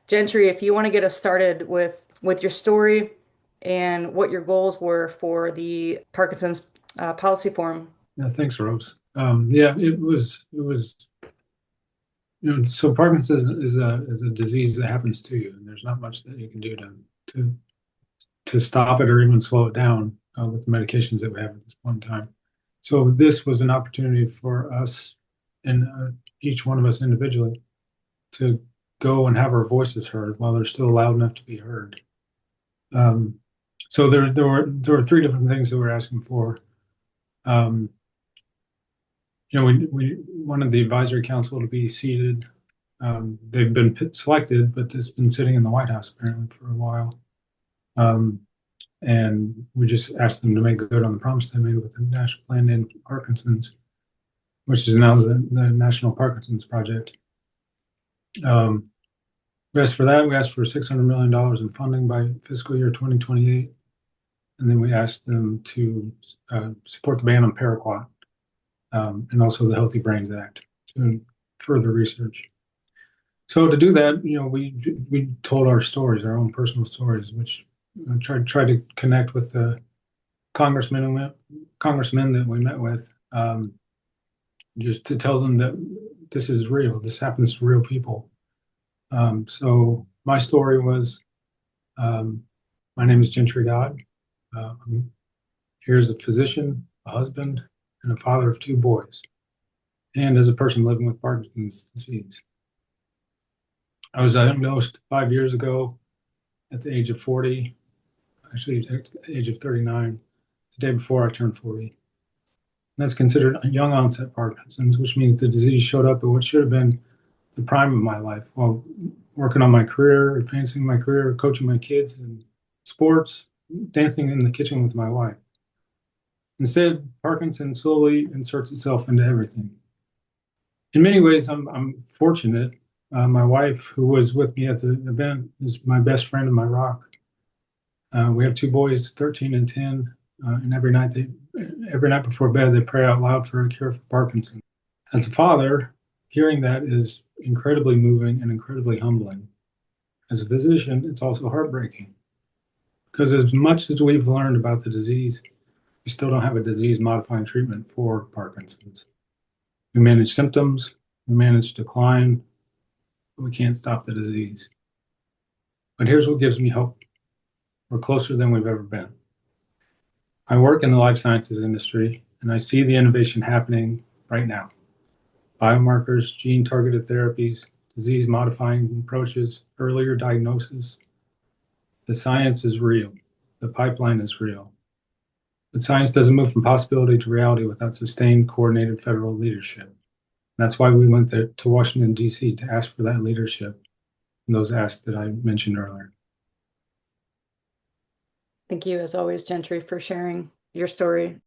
Gentry, if you want to get us started with your story and what your goals were for the Parkinson's policy forum. Yeah, thanks, Rose. Yeah, so Parkinson's is a disease that happens to you, and there's not much that you can do to to stop it or even slow it down with the medications that we have at this point in time. So this was an opportunity for us and each one of us individually to go and have our voices heard while they're still loud enough to be heard. Um, so there were three different things that we're asking for. Um, we wanted the advisory council to be seated. They've been selected, but it's been sitting in the White House apparently for a while. Um, and we just asked them to make good on the promise they made with the national plan in Parkinson's, which is now the National Parkinson's Project. We asked for that. We asked for $600 million in funding by fiscal year 2028. And then we asked them to support the ban on paraquat and also the Healthy Brains Act to further research. So to do that, we told our stories, our own personal stories, which tried to connect with the congressmen that we met with, just to tell them that this is real. This happens to real people. So my story was, my name is Gentry Dodd. I'm here as a physician, a husband, and a father of two boys, and as a person living with Parkinson's disease. I was diagnosed 5 years ago at the age of 40, actually at the age of 39, the day before I turned 40. And that's considered a young onset Parkinson's, which means the disease showed up at what should have been the prime of my life while working on my career, advancing my career, coaching my kids in sports, dancing in the kitchen with my wife. Instead, Parkinson slowly inserts itself into everything. In many ways, I'm fortunate. My wife, who was with me at the event, is my best friend and my rock. We have two boys, 13 and 10, and every night before bed, they pray out loud for a cure for Parkinson. As a father, hearing that is incredibly moving and incredibly humbling. As a physician, it's also heartbreaking because as much as we've learned about the disease, we still don't have a disease-modifying treatment for Parkinson's. We manage symptoms, we manage decline, but we can't stop the disease. But here's what gives me hope. We're closer than we've ever been. I work in the life sciences industry, and I see the innovation happening right now. Biomarkers, gene-targeted therapies, disease-modifying approaches, earlier diagnosis. The science is real. The pipeline is real. But science doesn't move from possibility to reality without sustained, coordinated federal leadership. And that's why we went to Washington, D.C. to ask for that leadership and those asks that I mentioned earlier. Thank you, as always, Gentry, for sharing your story.